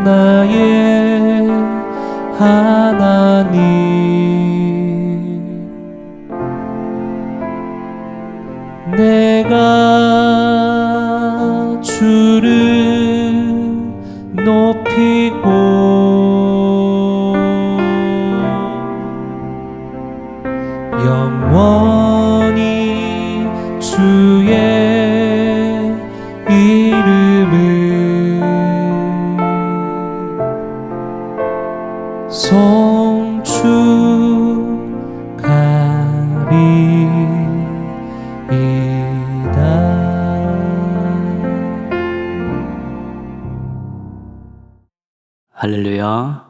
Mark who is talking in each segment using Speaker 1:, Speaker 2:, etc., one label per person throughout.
Speaker 1: 나의 하나님, 내가 주를 높이고 영원히 주의 이름을 송축하리이다.
Speaker 2: 할렐루야.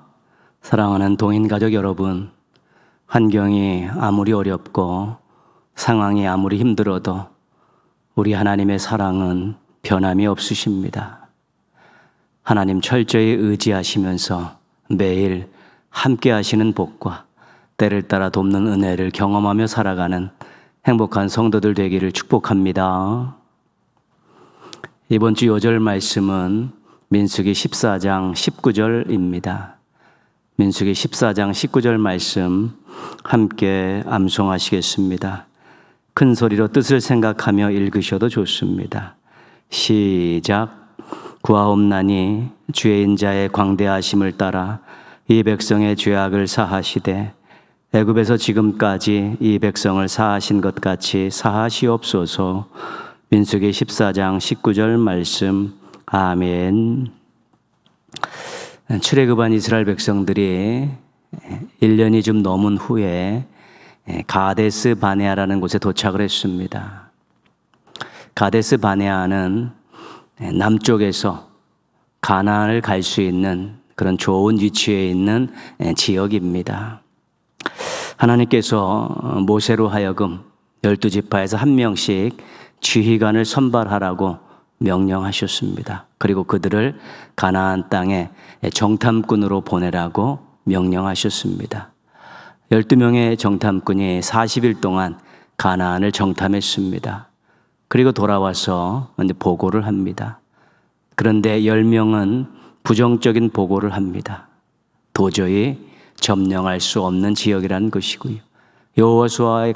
Speaker 2: 사랑하는 동인가족 여러분, 환경이 아무리 어렵고 상황이 아무리 힘들어도 우리 하나님의 사랑은 변함이 없으십니다. 하나님 철저히 의지하시면서 매일 함께 하시는 복과 때를 따라 돕는 은혜를 경험하며 살아가는 행복한 성도들 되기를 축복합니다. 이번 주 요절 말씀은 민수기 14장 19절입니다. 민수기 14장 19절 말씀 함께 암송하시겠습니다. 큰 소리로 뜻을 생각하며 읽으셔도 좋습니다. 시작. 구하옵나니 주의 인자의 광대하심을 따라 이 백성의 죄악을 사하시되 애굽에서 지금까지 이 백성을 사하신 것 같이 사하시옵소서. 민수기 14장 19절 말씀. 아멘. 출애굽한 이스라엘 백성들이 1년이 좀 넘은 후에 가데스 바네아라는 곳에 도착을 했습니다. 가데스 바네아는 남쪽에서 가나안을 갈 수 있는 그런 좋은 위치에 있는 지역입니다. 하나님께서 모세로 하여금 12지파에서 한 명씩 지휘관을 선발하라고 명령하셨습니다. 그리고 그들을 가나안 땅에 정탐꾼으로 보내라고 명령하셨습니다. 12명의 정탐꾼이 40일 동안 가나안을 정탐했습니다. 그리고 돌아와서 보고를 합니다. 그런데 10명은 부정적인 보고를 합니다. 도저히 점령할 수 없는 지역이라는 것이고요. 여호수아와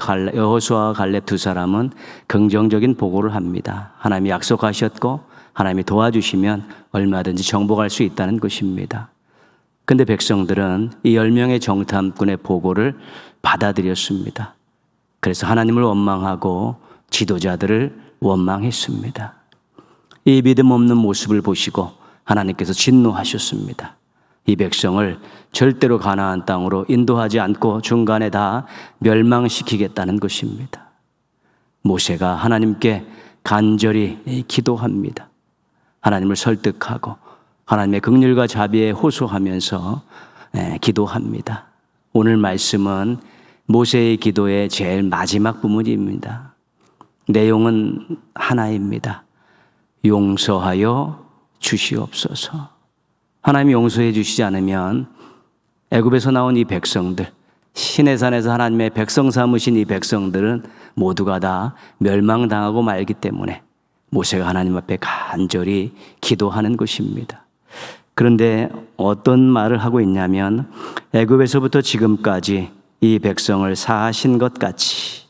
Speaker 2: 갈렙 두 사람은 긍정적인 보고를 합니다. 하나님이 약속하셨고 하나님이 도와주시면 얼마든지 정복할 수 있다는 것입니다. 그런데 백성들은 이 10명의 정탐꾼의 보고를 받아들였습니다. 그래서 하나님을 원망하고 지도자들을 원망했습니다. 이 믿음 없는 모습을 보시고 하나님께서 진노하셨습니다. 이 백성을 절대로 가나안 땅으로 인도하지 않고 중간에 다 멸망시키겠다는 것입니다. 모세가 하나님께 간절히 기도합니다. 하나님을 설득하고 하나님의 긍휼과 자비에 호소하면서 기도합니다. 오늘 말씀은 모세의 기도의 제일 마지막 부분입니다. 내용은 하나입니다. 용서하여 주시옵소서. 하나님이 용서해 주시지 않으면 애굽에서 나온 이 백성들, 시내산에서 하나님의 백성 삼으신 이 백성들은 모두가 다 멸망당하고 말기 때문에 모세가 하나님 앞에 간절히 기도하는 것입니다. 그런데 어떤 말을 하고 있냐면 애굽에서부터 지금까지 이 백성을 사하신 것 같이,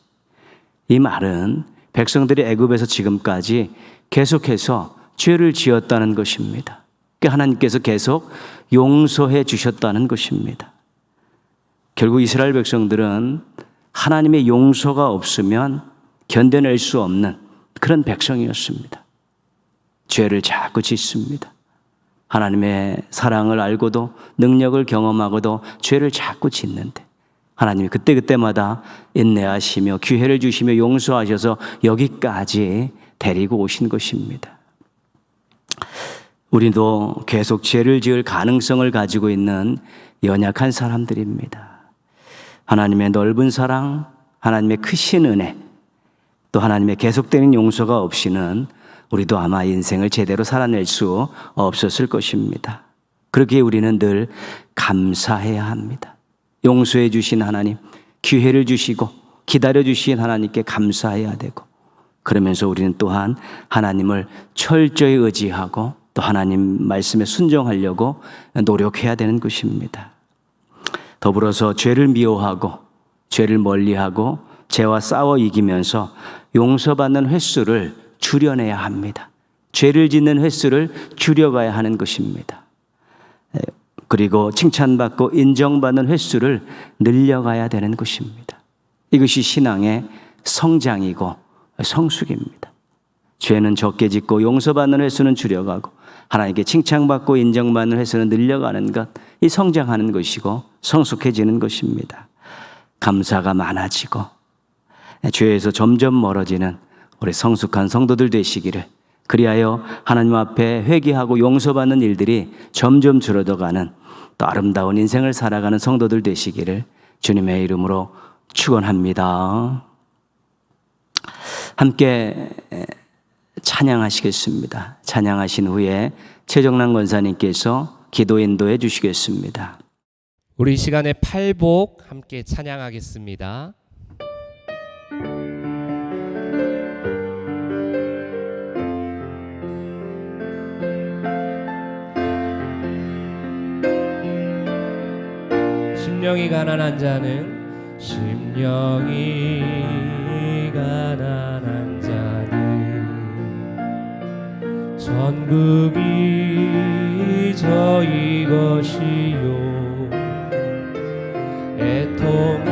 Speaker 2: 이 말은 백성들이 애굽에서 지금까지 계속해서 죄를 지었다는 것입니다. 하나님께서 계속 용서해 주셨다는 것입니다. 결국 이스라엘 백성들은 하나님의 용서가 없으면 견뎌낼 수 없는 그런 백성이었습니다. 죄를 자꾸 짓습니다. 하나님의 사랑을 알고도 능력을 경험하고도 죄를 자꾸 짓는데 하나님이 그때그때마다 인내하시며 기회를 주시며 용서하셔서 여기까지 데리고 오신 것입니다. 우리도 계속 죄를 지을 가능성을 가지고 있는 연약한 사람들입니다. 하나님의 넓은 사랑, 하나님의 크신 은혜, 또 하나님의 계속되는 용서가 없이는 우리도 아마 인생을 제대로 살아낼 수 없었을 것입니다. 그렇기에 우리는 늘 감사해야 합니다. 용서해 주신 하나님, 기회를 주시고 기다려 주신 하나님께 감사해야 되고, 그러면서 우리는 또한 하나님을 철저히 의지하고 또 하나님 말씀에 순종하려고 노력해야 되는 것입니다. 더불어서 죄를 미워하고 죄를 멀리하고 죄와 싸워 이기면서 용서받는 횟수를 줄여내야 합니다. 죄를 짓는 횟수를 줄여가야 하는 것입니다. 그리고 칭찬받고 인정받는 횟수를 늘려가야 되는 것입니다. 이것이 신앙의 성장이고 성숙입니다. 죄는 적게 짓고 용서받는 횟수는 줄여가고 하나님께 칭찬받고 인정받는 횟수는 늘려가는 것, 이 성장하는 것이고 성숙해지는 것입니다. 감사가 많아지고 죄에서 점점 멀어지는 우리 성숙한 성도들 되시기를, 그리하여 하나님 앞에 회개하고 용서받는 일들이 점점 줄어들어가는 또 아름다운 인생을 살아가는 성도들 되시기를 주님의 이름으로 축원합니다. 함께 찬양하시겠습니다. 찬양하신 후에 최정란 권사님께서 기도 인도해 주시겠습니다.
Speaker 3: 우리 이 시간에 팔복 함께 찬양하겠습니다. 심령이 가난한 자는 천국이 저희 것이요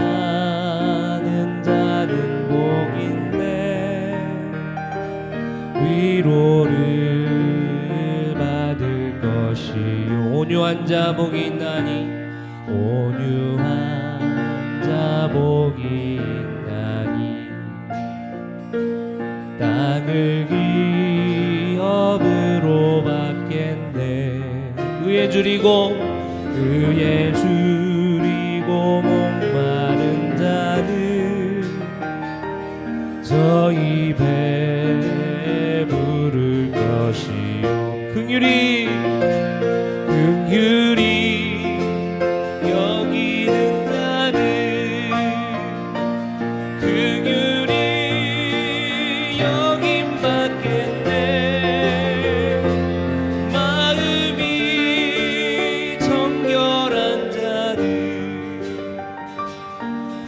Speaker 3: 애통하는 자는 복인데 위로를 받을 것이요 온유한 자 복이 있나니 온유한 자 복이 있나니 땅을 기업으로 받겠네 의에 줄이고 목마른 자는 저희 배 부를 것이요 긍휼히 여기는 자는 긍휼히 여김 받겠네 마음이 정결한 자는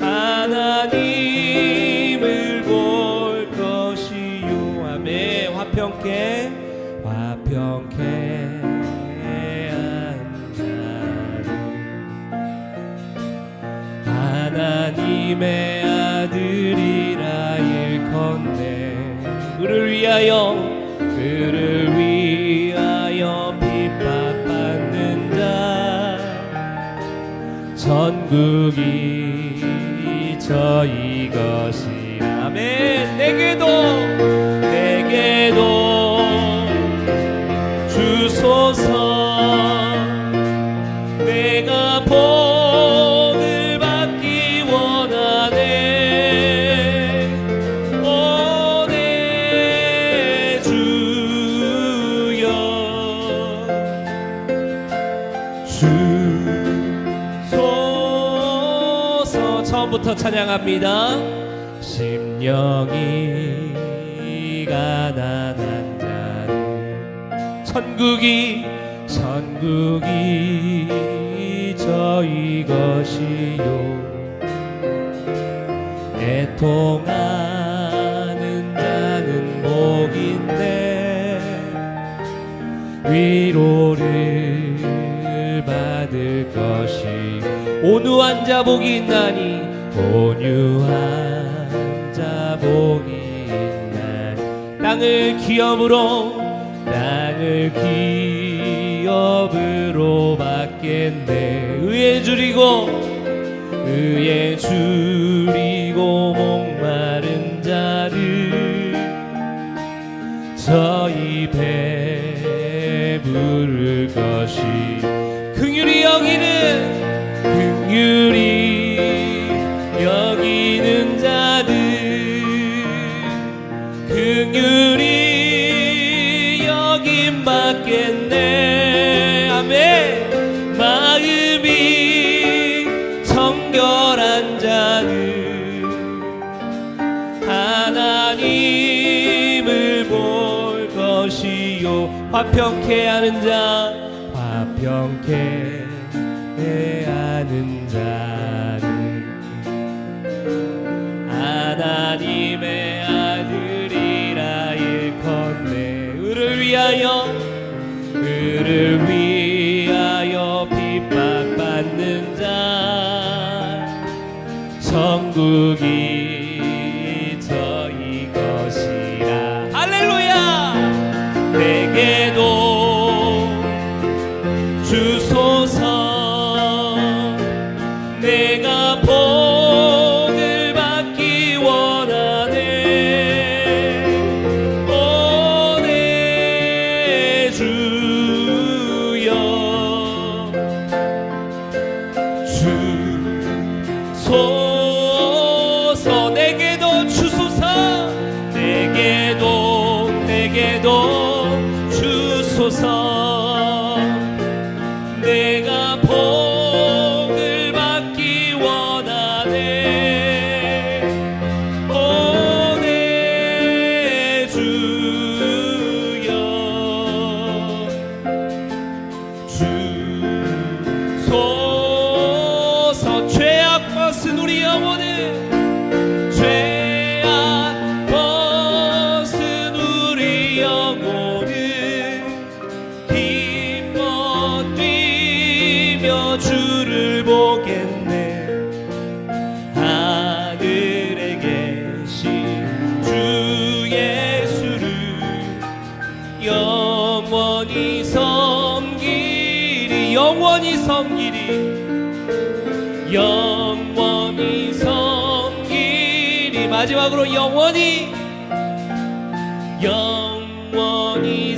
Speaker 3: 하나님을 볼 것이요 아멘 화평케 하나님의 아들이라 일컫네 그를 위하여 핍박받는 자 천국이 저희 것이라 아멘 내게도 주소서 내가 복을 받기 원하네 오 내 주여 주소서 처음부터 찬양합니다 심령이 가난한 자는 천국이 저희 것이요 애통하는 자는 복인데 위로를 받을 것이요 온유한 자 복이 있나니 온유한 자 복이 있나니 땅을 기업으로 받겠네 의에 줄이고 목마른 자를 저희 배 부를 것이 긍휼히 여기는 자들 긍휼히 여김 받겠네 아멘 마음이 정결한 자는 하나님을 볼 것이요 화평케 하는 자 화평케 하는 자는 하나님의 아들이라 일컫네. 의를 위하여 핍박받는 자 천국이 저희 것이라. 할렐루야. 내게도 주소서. 내가 복을 받기 원하네. 오 내 주여 주소서. 내게도 주소서. 내게도 주소서. 내가 복을 받기 원하네. 오 내 주여 주소서. 죄악 벗은 우리 영혼을 죄악 벗은 우리 영혼을 기뻐 뛰며 주를 보겠네. 하늘에 계신 주 예수를 영원히 섬기리. 영원히 섬기리. 영원히 섬기리. 마지막으로 영원히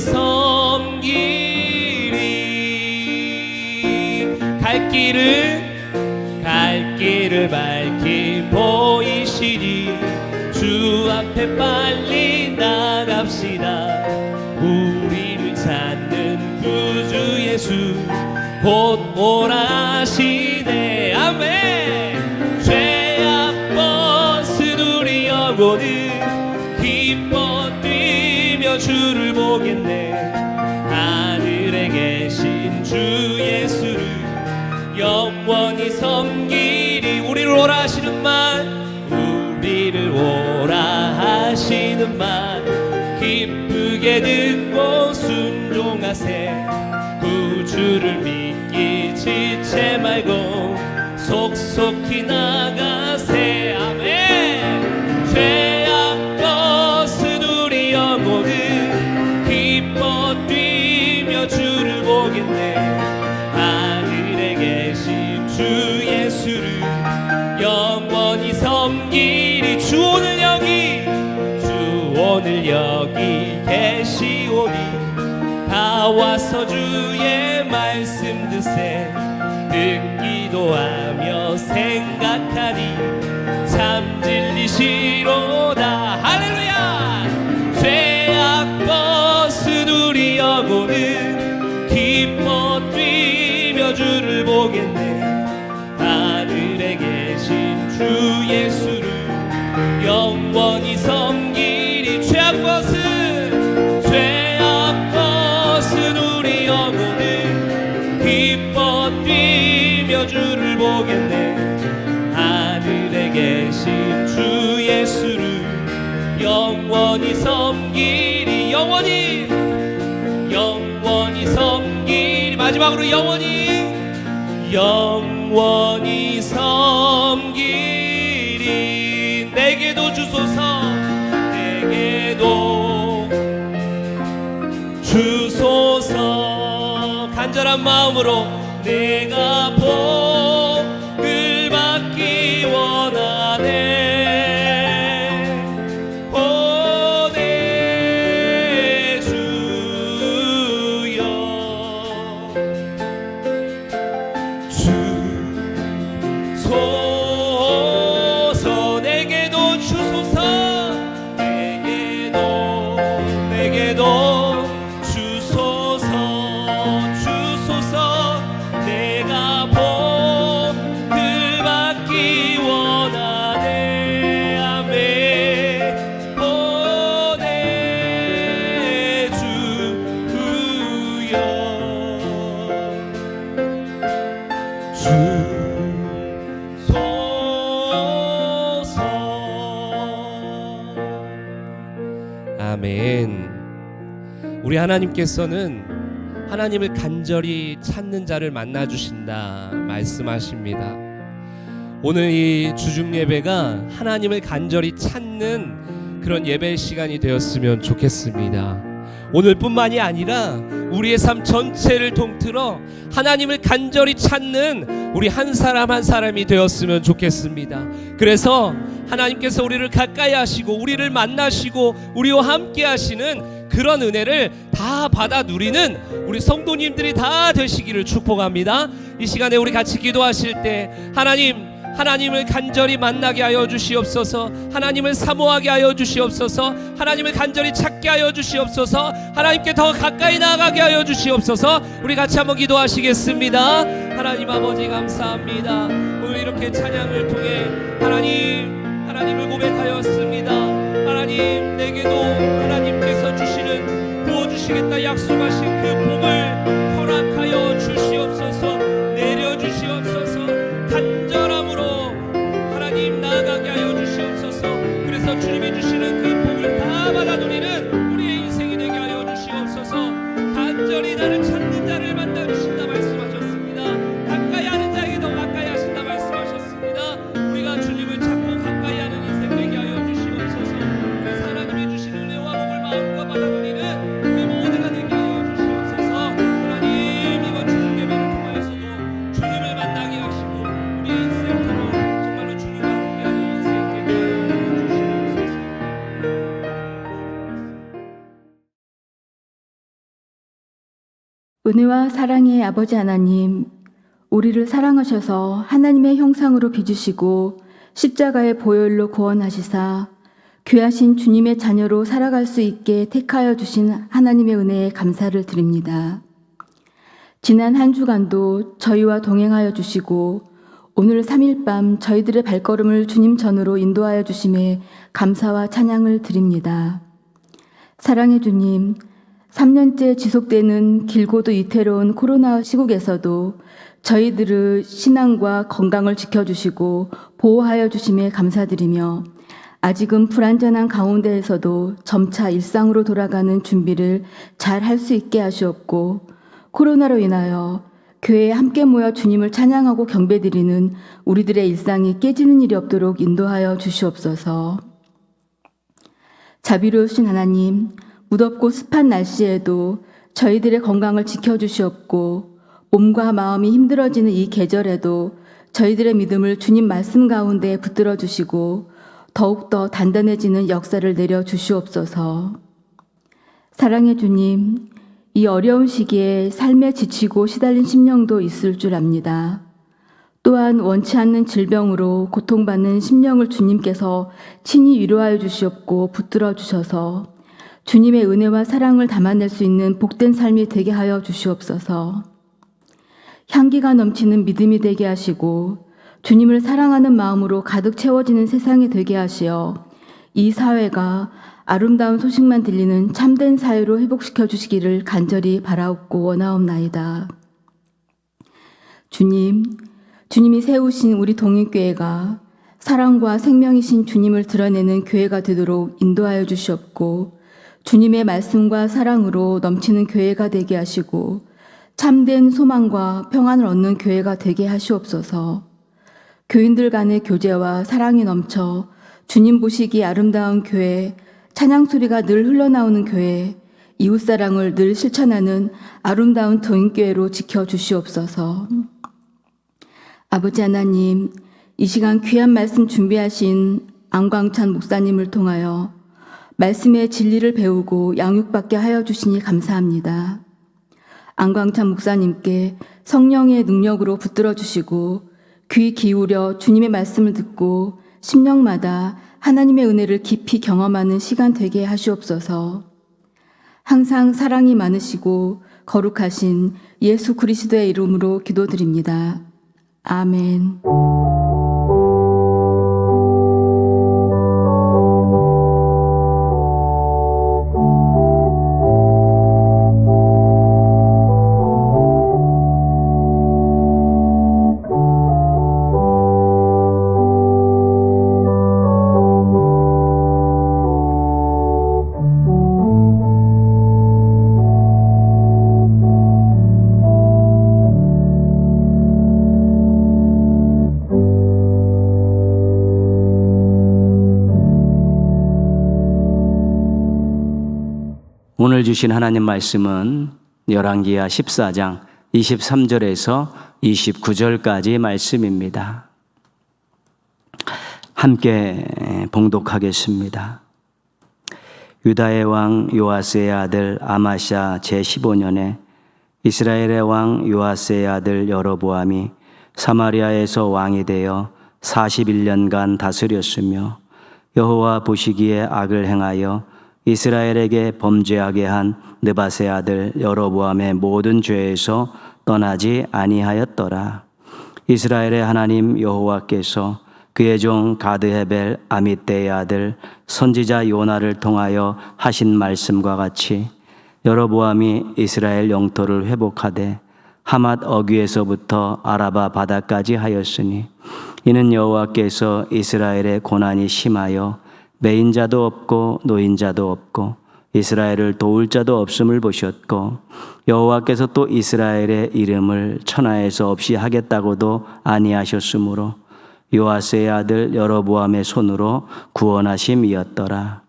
Speaker 3: 섬기리. 갈 길을 밝히 보이시니 주 앞에 빨리 나갑시다. 우리를 찾는 구주 예수 곧 오라시네. 아멘. 죄악 벗은 우리 영혼을 기뻐 뛰며 주를 보겠네. 하늘에 계신 주 예수를 영원히 섬기리. 우리를 오라 하시는 말, 우리를 오라 하시는 말 기쁘게 듣고 순종하세. 구주를 믿기 지체 말고 속속히 나가세. 아멘. 죄악 벗은 우리 영혼을 기뻐 뛰며 주를 보겠네. 하늘에 계신 주 예수를 영원히 섬기리. 주 오늘 여기 계시오니 다 와서 주의 말씀 듣세. 듣기도 하며 생각하니 참 진리시로다. 할렐루야. 죄악 벗은 우리 영혼은 기뻐 뛰며 주를 보겠네. 하늘에 계신 주 예수를 영원히 섬기리. 죄악 벗은 우리 영혼은 기뻐 뛰며 주를 보겠네. 하늘에 계신 주 예수를 영원히 섬기리. 영원히 섬기리. 마지막으로 영원히 섬기리. 내게도 주소서. 내게도 주소서. 간절한 마음으로 내가 복을 받기 원하네. 오 내 주여 주소서. 내게도 주소서. 내게도 주소서. 내가 복 하나님께서는 하나님을 간절히 찾는 자를 만나 주신다 말씀하십니다. 오늘 이 주중 예배가 하나님을 간절히 찾는 그런 예배 시간이 되었으면 좋겠습니다. 오늘뿐만이 아니라 우리의 삶 전체를 통틀어 하나님을 간절히 찾는 우리 한 사람 한 사람이 되었으면 좋겠습니다. 그래서 하나님께서 우리를 가까이 하시고 우리를 만나시고 우리와 함께 하시는 그런 은혜를 다 받아 누리는 우리 성도님들이 다 되시기를 축복합니다. 이 시간에 우리 같이 기도하실 때 하나님을 간절히 만나게 하여 주시옵소서. 하나님을 사모하게 하여 주시옵소서. 하나님을 간절히 찾게 하여 주시옵소서. 하나님께 더 가까이 나아가게 하여 주시옵소서. 우리 같이 한번 기도하시겠습니다. 하나님 아버지 감사합니다. 오늘 이렇게 찬양을 통해 하나님을 고백하였습니다. 하나님, 내게도 하나님께서 부어주시겠다 약속하신 그 복을 허락하여 주시옵소서. 내려주시옵소서. 간절함으로 하나님 나아가게 하여 주시옵소서. 그래서 주님이 주시는 그 복을 다 받아 누리는 우리의 인생이 되게 하여 주시옵소서. 간절히 나를 찾는 자를 만나 주신다 말씀하셨습니다. 가까이 하는 자에게 더 가까이 하신다 말씀하셨습니다. 우리가 주님을 찾고 가까이 하는 인생 되게 하여 주시옵소서. 그래서 하나님이 주신 은혜와 복을 마음과 받아 누리는 우리 모두가 되게 하여 주시옵소서. 하나님, 이번 주중 예배를 통하여서도 주님을 만나게 하시고 우리의 인생처럼 정말로 주님과 함께하는 인생 되게 하여 주시옵소서.
Speaker 4: 은혜와 사랑의 아버지 하나님, 우리를 사랑하셔서 하나님의 형상으로 빚으시고 십자가의 보혈로 구원하시사 귀하신 주님의 자녀로 살아갈 수 있게 택하여 주신 하나님의 은혜에 감사를 드립니다. 지난 한 주간도 저희와 동행하여 주시고 오늘 3일 밤 저희들의 발걸음을 주님 전으로 인도하여 주심에 감사와 찬양을 드립니다. 사랑의 주님, 3년째 지속되는 길고도 위태로운 코로나 시국에서도 저희들의 신앙과 건강을 지켜주시고 보호하여 주심에 감사드리며 아직은 불안전한 가운데에서도 점차 일상으로 돌아가는 준비를 잘 할 수 있게 하시옵고 코로나로 인하여 교회에 함께 모여 주님을 찬양하고 경배드리는 우리들의 일상이 깨지는 일이 없도록 인도하여 주시옵소서. 자비로우신 하나님, 무덥고 습한 날씨에도 저희들의 건강을 지켜주시옵고 몸과 마음이 힘들어지는 이 계절에도 저희들의 믿음을 주님 말씀 가운데 붙들어 주시고 더욱더 단단해지는 역사를 내려 주시옵소서. 사랑의 주님, 이 어려운 시기에 삶에 지치고 시달린 심령도 있을 줄 압니다. 또한 원치 않는 질병으로 고통받는 심령을 주님께서 친히 위로하여 주시옵고 붙들어 주셔서 주님의 은혜와 사랑을 담아낼 수 있는 복된 삶이 되게 하여 주시옵소서. 향기가 넘치는 믿음이 되게 하시고 주님을 사랑하는 마음으로 가득 채워지는 세상이 되게 하시어 이 사회가 아름다운 소식만 들리는 참된 사회로 회복시켜 주시기를 간절히 바라옵고 원하옵나이다. 주님이 세우신 우리 동일교회가 사랑과 생명이신 주님을 드러내는 교회가 되도록 인도하여 주시옵고 주님의 말씀과 사랑으로 넘치는 교회가 되게 하시고 참된 소망과 평안을 얻는 교회가 되게 하시옵소서. 교인들 간의 교제와 사랑이 넘쳐 주님 보시기 아름다운 교회, 찬양 소리가 늘 흘러나오는 교회, 이웃사랑을 늘 실천하는 아름다운 동인교회로 지켜주시옵소서. 아버지 하나님, 이 시간 귀한 말씀 준비하신 안광찬 목사님을 통하여 말씀의 진리를 배우고 양육받게 하여 주시니 감사합니다. 안광찬 목사님께 성령의 능력으로 붙들어 주시고 귀 기울여 주님의 말씀을 듣고 심령마다 하나님의 은혜를 깊이 경험하는 시간 되게 하시옵소서. 항상 사랑이 많으시고 거룩하신 예수 그리스도의 이름으로 기도드립니다. 아멘.
Speaker 2: 오늘 주신 하나님 말씀은 열왕기하 14장 23절에서 29절까지 말씀입니다. 함께 봉독하겠습니다. 유다의 왕 요아스의 아들 아마샤 제15년에 이스라엘의 왕 요아스의 아들 여로보암이 사마리아에서 왕이 되어 41년간 다스렸으며 여호와 보시기에 악을 행하여 이스라엘에게 범죄하게 한 느밧의 아들 여로보암의 모든 죄에서 떠나지 아니하였더라. 이스라엘의 하나님 여호와께서 그의 종 가드헤벨 아미떼의 아들 선지자 요나를 통하여 하신 말씀과 같이 여로보암이 이스라엘 영토를 회복하되 하맛 어귀에서부터 아라바 바다까지 하였으니 이는 여호와께서 이스라엘의 고난이 심하여 매인자도 없고 노인자도 없고 이스라엘을 도울 자도 없음을 보셨고 여호와께서 또 이스라엘의 이름을 천하에서 없이 하겠다고도 아니하셨으므로 요아스의 아들 여로보암의 손으로 구원하심이었더라.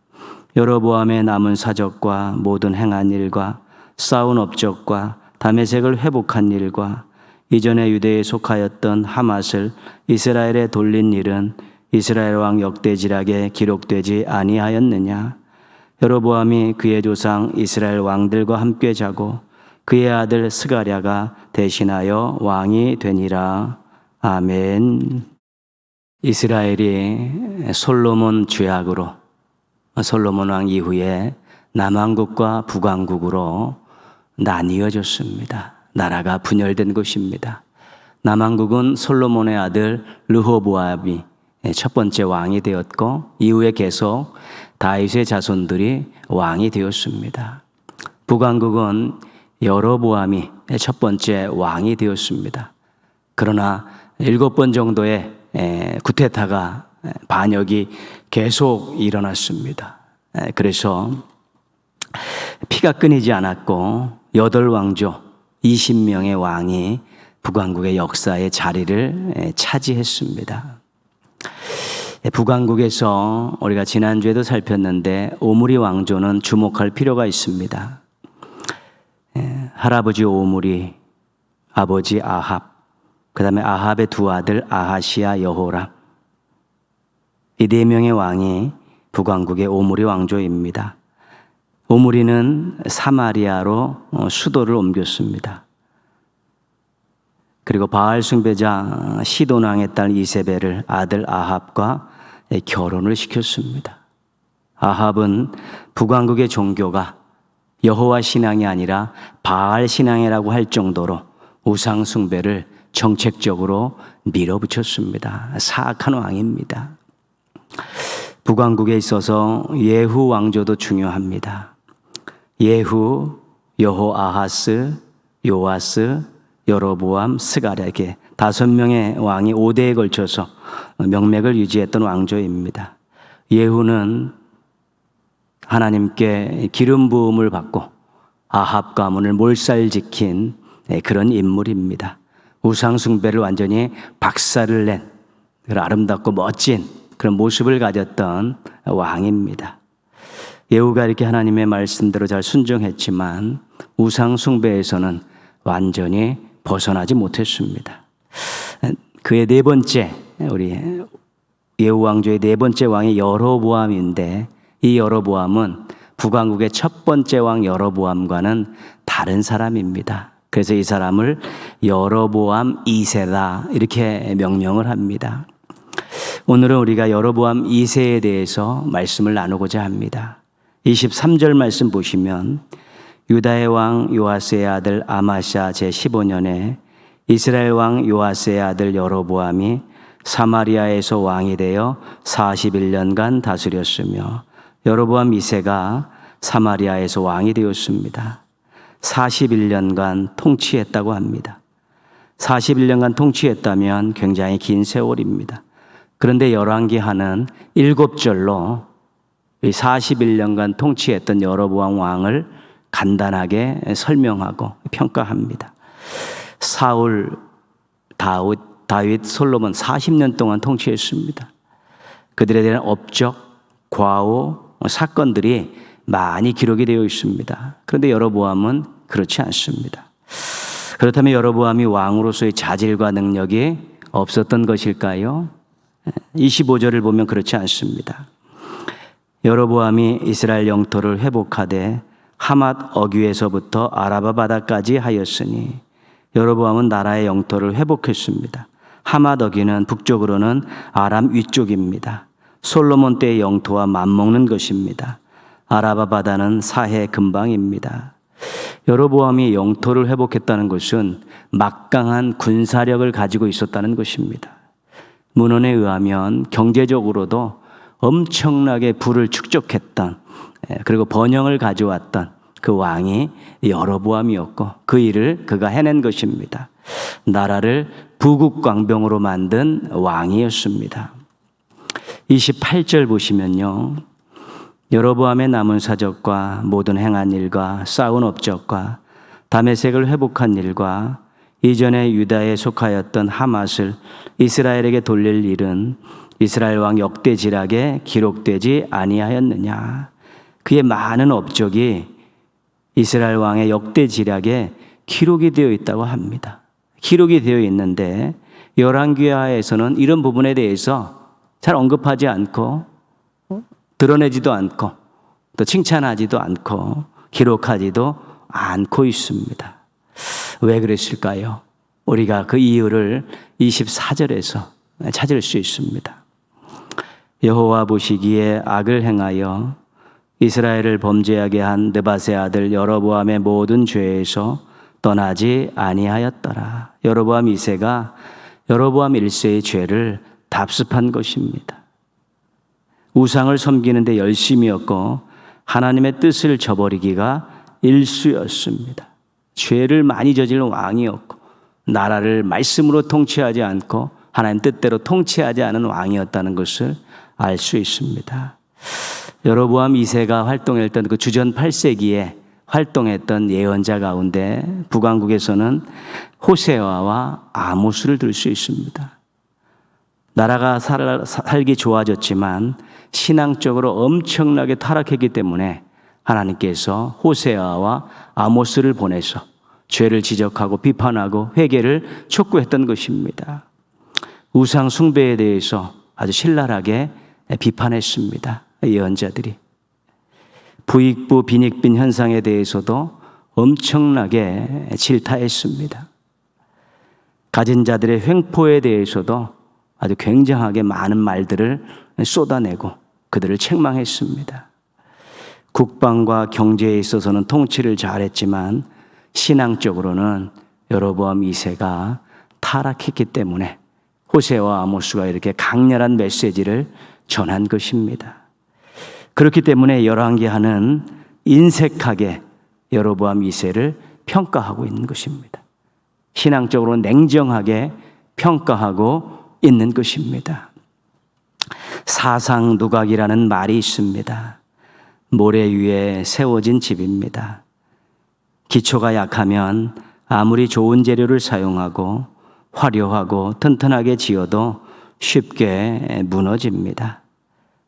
Speaker 2: 여로보암의 남은 사적과 모든 행한 일과 쌓은 업적과 다메섹을 회복한 일과 이전에 유대에 속하였던 하맛을 이스라엘에 돌린 일은 이스라엘 왕 역대지락에 기록되지 아니하였느냐. 여로보암이 그의 조상 이스라엘 왕들과 함께 자고 그의 아들 스가랴가 대신하여 왕이 되니라. 아멘. 이스라엘이 솔로몬 죄악으로 솔로몬 왕 이후에 남왕국과 북왕국으로 나뉘어졌습니다. 나라가 분열된 것입니다. 남왕국은 솔로몬의 아들 르호보암이 첫 번째 왕이 되었고 이후에 계속 다윗의 자손들이 왕이 되었습니다. 북왕국은 여로보암이 첫 번째 왕이 되었습니다. 그러나 7번 정도의 쿠데타가 반역이 계속 일어났습니다. 그래서 피가 끊이지 않았고 8왕조 20명의 왕이 북왕국의 역사의 자리를 차지했습니다. 북왕국에서 우리가 지난주에도 살폈는데 오므리 왕조는 주목할 필요가 있습니다. 할아버지 오므리, 아버지 아합, 그 다음에 아합의 두 아들 아하시아, 여호람, 이 4명의 왕이 북왕국의 오므리 왕조입니다. 오므리는 사마리아로 수도를 옮겼습니다. 그리고 바알 숭배자 시돈 왕의 딸 이세벨을 아들 아합과 결혼을 시켰습니다. 아합은 북왕국의 종교가 여호와 신앙이 아니라 바알 신앙이라고 할 정도로 우상 숭배를 정책적으로 밀어붙였습니다. 사악한 왕입니다. 북왕국에 있어서 예후 왕조도 중요합니다. 예후, 여호아하스, 요아스, 여로보암, 스가랴에게 5명의 왕이 5대에 걸쳐서 명맥을 유지했던 왕조입니다. 예후는 하나님께 기름 부음을 받고 아합 가문을 몰살지킨 그런 인물입니다. 우상 숭배를 완전히 박살을 낸 그런 아름답고 멋진 그런 모습을 가졌던 왕입니다. 예후가 이렇게 하나님의 말씀대로 잘 순종했지만 우상 숭배에서는 완전히 벗어나지 못했습니다. 그의 4번째, 우리 예후 왕조의 4번째 왕이 여로보암인데 이 여로보암은 북왕국의 첫 번째 왕 여로보암과는 다른 사람입니다. 그래서 이 사람을 여로보암 2세다 이렇게 명명을 합니다. 오늘은 우리가 여로보암 2세에 대해서 말씀을 나누고자 합니다. 23절 말씀 보시면 유다의 왕 요아스의 아들 아마샤 제15년에 이스라엘 왕 요아스의 아들 여로보암이 사마리아에서 왕이 되어 41년간 다스렸으며 여로보암 2세가 사마리아에서 왕이 되었습니다. 41년간 통치했다고 합니다. 41년간 통치했다면 굉장히 긴 세월입니다. 그런데 열왕기하는 7절로 이 41년간 통치했던 여로보암 왕을 간단하게 설명하고 평가합니다. 사울, 다윗, 솔로몬 40년 동안 통치했습니다. 그들에 대한 업적, 과오, 사건들이 많이 기록이 되어 있습니다. 그런데 여로보암은 그렇지 않습니다. 그렇다면 여로보암이 왕으로서의 자질과 능력이 없었던 것일까요? 25절을 보면 그렇지 않습니다. 여로보암이 이스라엘 영토를 회복하되 하맛 어귀에서부터 아라바 바다까지 하였으니 여로보암은 나라의 영토를 회복했습니다. 하맛 어귀는 북쪽으로는 아람 위쪽입니다. 솔로몬 때의 영토와 맞먹는 것입니다. 아라바 바다는 사해 근방입니다. 여로보암이 영토를 회복했다는 것은 막강한 군사력을 가지고 있었다는 것입니다. 문헌에 의하면 경제적으로도 엄청나게 부를 축적했던, 그리고 번영을 가져왔던 그 왕이 여로보암이었고 그 일을 그가 해낸 것입니다. 나라를 부국광병으로 만든 왕이었습니다. 28절 보시면요, 여로보암의 남은 사적과 모든 행한 일과 쌓은 업적과 다메섹을 회복한 일과 이전에 유다에 속하였던 하맛을 이스라엘에게 돌릴 일은 이스라엘 왕 역대지락에 기록되지 아니하였느냐. 그의 많은 업적이 이스라엘 왕의 역대지락에 기록이 되어 있다고 합니다. 기록이 되어 있는데 열왕기하에서는 이런 부분에 대해서 잘 언급하지 않고 드러내지도 않고 또 칭찬하지도 않고 기록하지도 않고 있습니다. 왜 그랬을까요? 우리가 그 이유를 24절에서 찾을 수 있습니다. 여호와 보시기에 악을 행하여 이스라엘을 범죄하게 한 느밧의 아들 여로보암의 모든 죄에서 떠나지 아니하였더라. 여로보암 2세가 여로보암 1세의 죄를 답습한 것입니다. 우상을 섬기는데 열심이었고 하나님의 뜻을 저버리기가 일수였습니다. 죄를 많이 저지른 왕이었고 나라를 말씀으로 통치하지 않고 하나님 뜻대로 통치하지 않은 왕이었다는 것을 알 수 있습니다. 여로보암 2세가 활동했던 그 주전 8세기에 활동했던 예언자 가운데 북왕국에서는 호세아와 아모스를 들 수 있습니다. 나라가 살기 좋아졌지만 신앙적으로 엄청나게 타락했기 때문에 하나님께서 호세아와 아모스를 보내서 죄를 지적하고 비판하고 회개를 촉구했던 것입니다. 우상 숭배에 대해서 아주 신랄하게 비판했습니다. 예언자들이. 부익부 빈익빈 현상에 대해서도 엄청나게 질타했습니다. 가진 자들의 횡포에 대해서도 아주 굉장하게 많은 말들을 쏟아내고 그들을 책망했습니다. 국방과 경제에 있어서는 통치를 잘했지만 신앙적으로는 여로보암 2세가 타락했기 때문에 호세와 아모스가 이렇게 강렬한 메시지를 전한 것입니다. 그렇기 때문에 열왕기하는 인색하게 여로보암 2세를 평가하고 있는 것입니다. 신앙적으로 냉정하게 평가하고 있는 것입니다. 사상누각이라는 말이 있습니다. 모래 위에 세워진 집입니다. 기초가 약하면 아무리 좋은 재료를 사용하고 화려하고 튼튼하게 지어도 쉽게 무너집니다.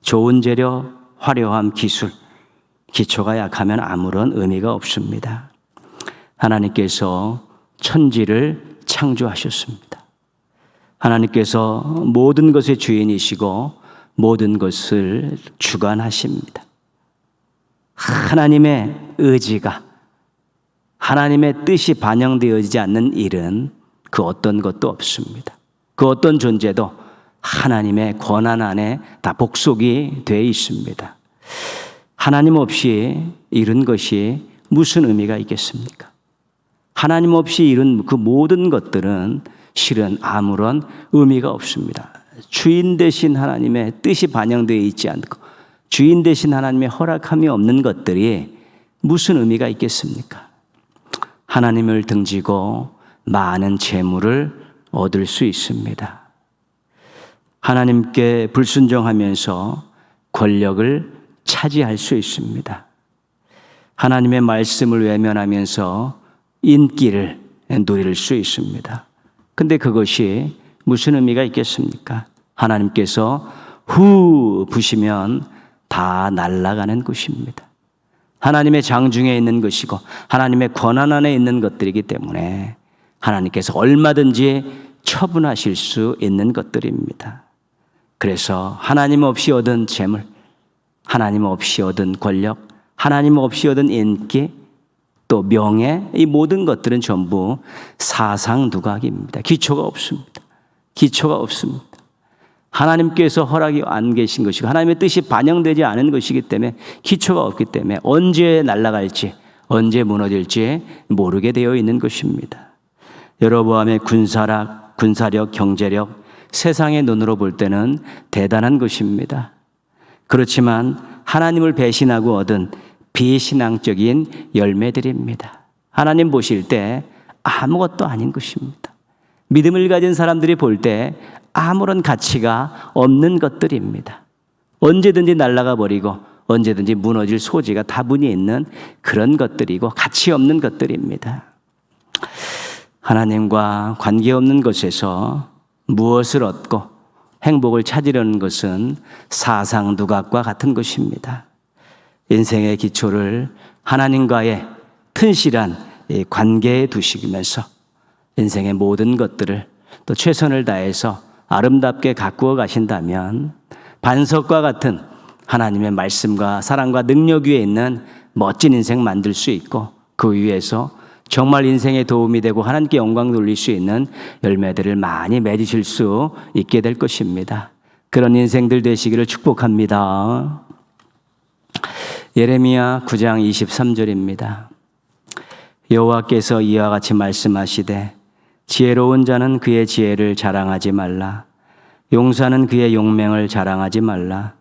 Speaker 2: 좋은 재료, 화려함, 기술, 기초가 약하면 아무런 의미가 없습니다. 하나님께서 천지를 창조하셨습니다. 하나님께서 모든 것의 주인이시고 모든 것을 주관하십니다. 하나님의 의지가, 하나님의 뜻이 반영되어지지 않는 일은 그 어떤 것도 없습니다. 그 어떤 존재도 하나님의 권한 안에 다 복속이 되어 있습니다. 하나님 없이 이룬 것이 무슨 의미가 있겠습니까? 하나님 없이 이룬 그 모든 것들은 실은 아무런 의미가 없습니다. 주인 되신 하나님의 뜻이 반영되어 있지 않고 주인 되신 하나님의 허락함이 없는 것들이 무슨 의미가 있겠습니까? 하나님을 등지고 많은 재물을 얻을 수 있습니다. 하나님께 불순종하면서 권력을 차지할 수 있습니다. 하나님의 말씀을 외면하면서 인기를 누릴 수 있습니다. 근데 그것이 무슨 의미가 있겠습니까? 하나님께서 후 부시면 다 날아가는 것입니다. 하나님의 장중에 있는 것이고 하나님의 권한 안에 있는 것들이기 때문에 하나님께서 얼마든지 처분하실 수 있는 것들입니다. 그래서 하나님 없이 얻은 재물, 하나님 없이 얻은 권력, 하나님 없이 얻은 인기, 또 명예, 이 모든 것들은 전부 사상누각입니다. 기초가 없습니다. 기초가 없습니다. 하나님께서 허락이 안 계신 것이고 하나님의 뜻이 반영되지 않은 것이기 때문에 기초가 없기 때문에 언제 날아갈지 언제 무너질지 모르게 되어 있는 것입니다. 여로보암의 군사력, 경제력, 세상의 눈으로 볼 때는 대단한 것입니다. 그렇지만 하나님을 배신하고 얻은 비신앙적인 열매들입니다. 하나님 보실 때 아무것도 아닌 것입니다. 믿음을 가진 사람들이 볼 때 아무런 가치가 없는 것들입니다. 언제든지 날아가 버리고 언제든지 무너질 소지가 다분히 있는 그런 것들이고 가치 없는 것들입니다. 하나님과 관계없는 것에서 무엇을 얻고 행복을 찾으려는 것은 사상누각과 같은 것입니다. 인생의 기초를 하나님과의 튼실한 관계에 두시면서 인생의 모든 것들을 또 최선을 다해서 아름답게 가꾸어 가신다면 반석과 같은 하나님의 말씀과 사랑과 능력 위에 있는 멋진 인생 만들 수 있고 그 위에서 정말 인생에 도움이 되고 하나님께 영광 돌릴 수 있는 열매들을 많이 맺으실 수 있게 될 것입니다. 그런 인생들 되시기를 축복합니다. 예레미야 9장 23절입니다. 여호와께서 이와 같이 말씀하시되 지혜로운 자는 그의 지혜를 자랑하지 말라. 용사는 그의 용맹을 자랑하지 말라.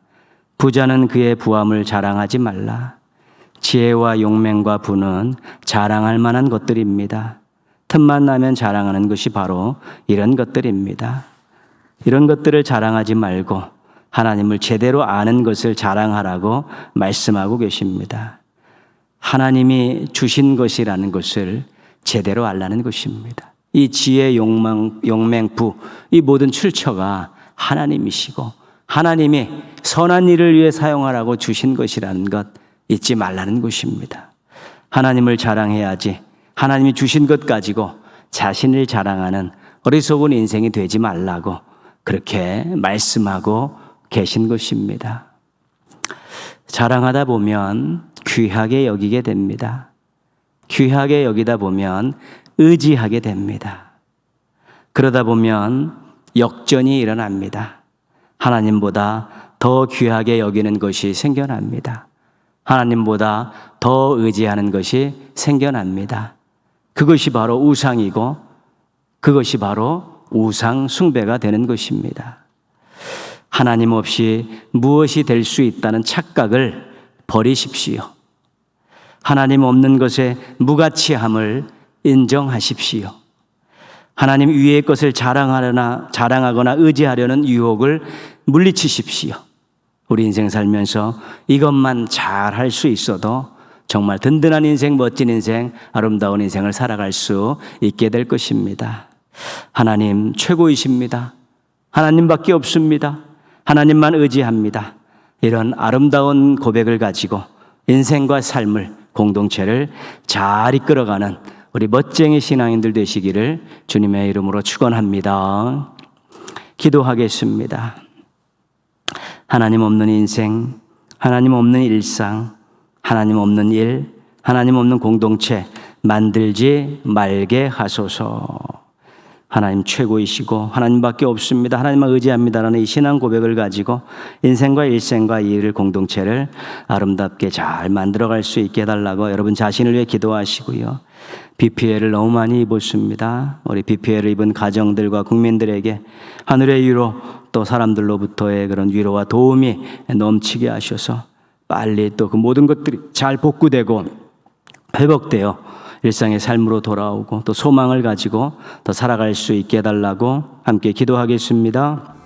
Speaker 2: 부자는 그의 부함을 자랑하지 말라. 지혜와 용맹과 부는 자랑할 만한 것들입니다. 틈만 나면 자랑하는 것이 바로 이런 것들입니다. 이런 것들을 자랑하지 말고 하나님을 제대로 아는 것을 자랑하라고 말씀하고 계십니다. 하나님이 주신 것이라는 것을 제대로 알라는 것입니다. 이 지혜, 용맹, 부, 이 모든 출처가 하나님이시고 하나님이 선한 일을 위해 사용하라고 주신 것이라는 것 잊지 말라는 것입니다. 하나님을 자랑해야지 하나님이 주신 것 가지고 자신을 자랑하는 어리석은 인생이 되지 말라고 그렇게 말씀하고 계신 것입니다. 자랑하다 보면 귀하게 여기게 됩니다. 귀하게 여기다 보면 의지하게 됩니다. 그러다 보면 역전이 일어납니다. 하나님보다 더 귀하게 여기는 것이 생겨납니다. 하나님보다 더 의지하는 것이 생겨납니다. 그것이 바로 우상이고 그것이 바로 우상 숭배가 되는 것입니다. 하나님 없이 무엇이 될 수 있다는 착각을 버리십시오. 하나님 없는 것의 무가치함을 인정하십시오. 하나님 위의 것을 자랑하거나 의지하려는 유혹을 물리치십시오. 우리 인생 살면서 이것만 잘 할 수 있어도 정말 든든한 인생, 멋진 인생, 아름다운 인생을 살아갈 수 있게 될 것입니다. 하나님 최고이십니다. 하나님밖에 없습니다. 하나님만 의지합니다. 이런 아름다운 고백을 가지고 인생과 삶을, 공동체를 잘 이끌어가는 우리 멋쟁이 신앙인들 되시기를 주님의 이름으로 축원합니다. 기도하겠습니다. 하나님 없는 인생, 하나님 없는 일상, 하나님 없는 일, 하나님 없는 공동체 만들지 말게 하소서. 하나님 최고이시고 하나님밖에 없습니다. 하나님만 의지합니다라는 이 신앙 고백을 가지고 인생과 일생과 이 일을 공동체를 아름답게 잘 만들어갈 수 있게 해달라고 여러분 자신을 위해 기도하시고요. 비 피해를 너무 많이 입었습니다. 우리 비 피해를 입은 가정들과 국민들에게 하늘의 위로 또 사람들로부터의 그런 위로와 도움이 넘치게 하셔서 빨리 또 그 모든 것들이 잘 복구되고 회복되어 일상의 삶으로 돌아오고 또 소망을 가지고 더 살아갈 수 있게 해달라고 함께 기도하겠습니다.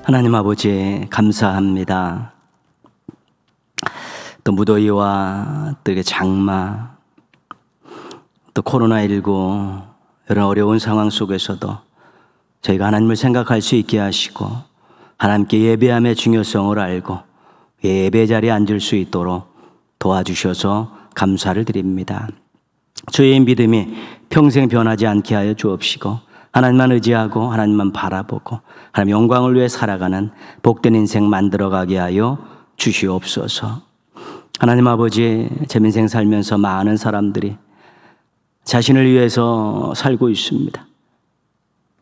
Speaker 2: 하나님 아버지 감사합니다. 또 무더위와 또 이렇게 장마, 또 코로나19 이런 어려운 상황 속에서도 저희가 하나님을 생각할 수 있게 하시고 하나님께 예배함의 중요성을 알고 예배 자리에 앉을 수 있도록 도와주셔서 감사를 드립니다. 주의 믿음이 평생 변하지 않게 하여 주옵시고 하나님만 의지하고 하나님만 바라보고 하나님 영광을 위해 살아가는 복된 인생 만들어가게 하여 주시옵소서. 하나님 아버지, 제 인생 살면서 많은 사람들이 자신을 위해서 살고 있습니다.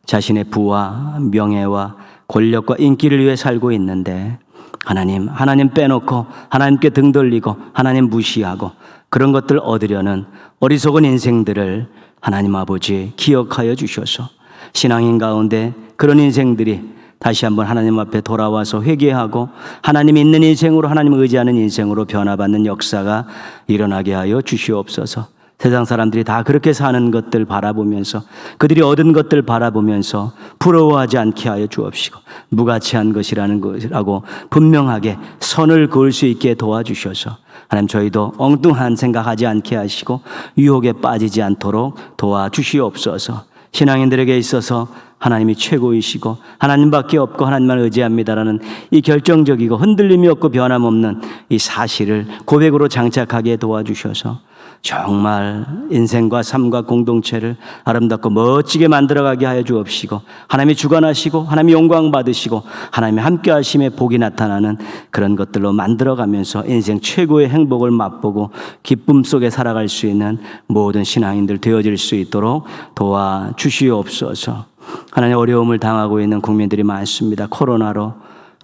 Speaker 2: 자신의 부와 명예와 권력과 인기를 위해 살고 있는데 하나님 빼놓고 하나님께 등 돌리고 하나님 무시하고 그런 것들 얻으려는 어리석은 인생들을 하나님 아버지 기억하여 주셔서 신앙인 가운데 그런 인생들이 다시 한번 하나님 앞에 돌아와서 회개하고 하나님 있는 인생으로 하나님을 의지하는 인생으로 변화받는 역사가 일어나게 하여 주시옵소서. 세상 사람들이 다 그렇게 사는 것들 바라보면서 그들이 얻은 것들 바라보면서 부러워하지 않게 하여 주옵시고 무가치한 것이라는 것이라고 분명하게 선을 그을 수 있게 도와주셔서 하나님 저희도 엉뚱한 생각하지 않게 하시고 유혹에 빠지지 않도록 도와주시옵소서. 신앙인들에게 있어서 하나님이 최고이시고 하나님밖에 없고 하나님만 의지합니다라는 이 결정적이고 흔들림이 없고 변함없는 이 사실을 고백으로 장착하게 도와주셔서 정말 인생과 삶과 공동체를 아름답고 멋지게 만들어가게 하여 주옵시고 하나님이 주관하시고 하나님이 영광 받으시고 하나님이 함께 하심에 복이 나타나는 그런 것들로 만들어가면서 인생 최고의 행복을 맛보고 기쁨 속에 살아갈 수 있는 모든 신앙인들 되어질 수 있도록 도와주시옵소서. 하나님 어려움을 당하고 있는 국민들이 많습니다. 코로나로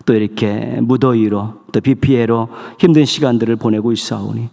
Speaker 2: 또 이렇게 무더위로 또 비 피해로 힘든 시간들을 보내고 있사오니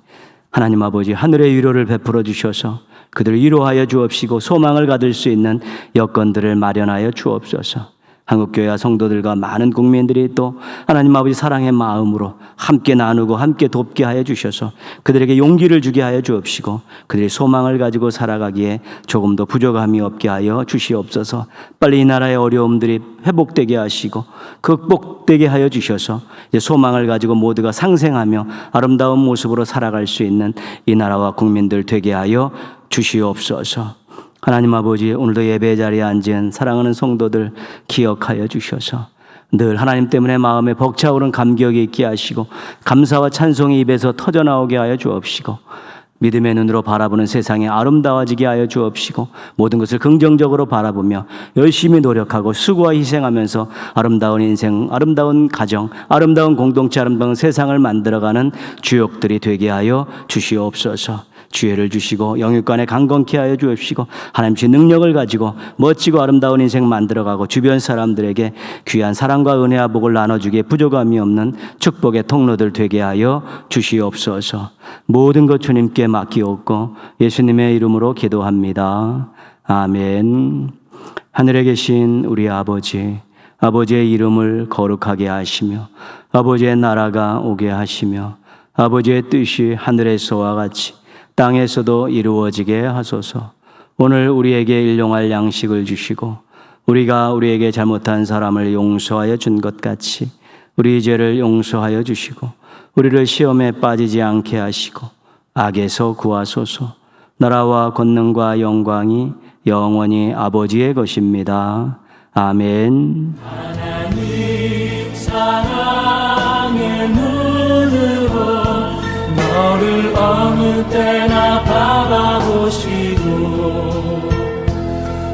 Speaker 2: 하나님 아버지 하늘의 위로를 베풀어 주셔서 그들을 위로하여 주옵시고 소망을 가질 수 있는 여건들을 마련하여 주옵소서. 한국교회와 성도들과 많은 국민들이 또 하나님 아버지 사랑의 마음으로 함께 나누고 함께 돕게 하여 주셔서 그들에게 용기를 주게 하여 주옵시고 그들이 소망을 가지고 살아가기에 조금도 부족함이 없게 하여 주시옵소서. 빨리 이 나라의 어려움들이 회복되게 하시고 극복되게 하여 주셔서 이제 소망을 가지고 모두가 상생하며 아름다운 모습으로 살아갈 수 있는 이 나라와 국민들 되게 하여 주시옵소서. 하나님 아버지, 오늘도 예배 자리에 앉은 사랑하는 성도들 기억하여 주셔서 늘 하나님 때문에 마음에 벅차오른 감격이 있게 하시고 감사와 찬송이 입에서 터져나오게 하여 주옵시고 믿음의 눈으로 바라보는 세상이 아름다워지게 하여 주옵시고 모든 것을 긍정적으로 바라보며 열심히 노력하고 수고와 희생하면서 아름다운 인생, 아름다운 가정, 아름다운 공동체, 아름다운 세상을 만들어가는 주역들이 되게 하여 주시옵소서. 지혜를 주시고 영육간에 강건케 하여 주옵시고 하나님의 능력을 가지고 멋지고 아름다운 인생 만들어가고 주변 사람들에게 귀한 사랑과 은혜와 복을 나눠주기에 부족함이 없는 축복의 통로들 되게 하여 주시옵소서. 모든 것 주님께 맡기옵고 예수님의 이름으로 기도합니다. 아멘. 하늘에 계신 우리 아버지, 아버지의 이름을 거룩하게 하시며 아버지의 나라가 오게 하시며 아버지의 뜻이 하늘에서와 같이 땅에서도 이루어지게 하소서. 오늘 우리에게 일용할 양식을 주시고 우리가 우리에게 잘못한 사람을 용서하여 준 것 같이 우리 죄를 용서하여 주시고 우리를 시험에 빠지지 않게 하시고 악에서 구하소서. 나라와 권능과 영광이 영원히 아버지의 것입니다. 아멘.
Speaker 1: 하나님 사랑의 눈으로 너를 어느 때나 바라보시고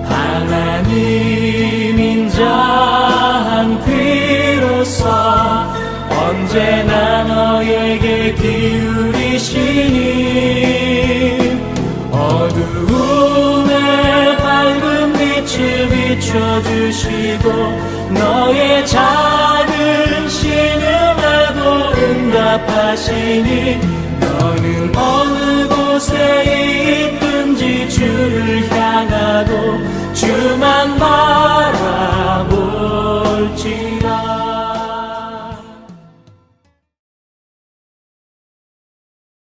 Speaker 1: 하나님 인자한 귀로서 언제나 너에게 기울이시니 어두움에 밝은 빛을 비춰주시고 너의 작은 신음에도 응답하시니 너는 어느 곳에 있든지 주를 향하고 주만 바라보라.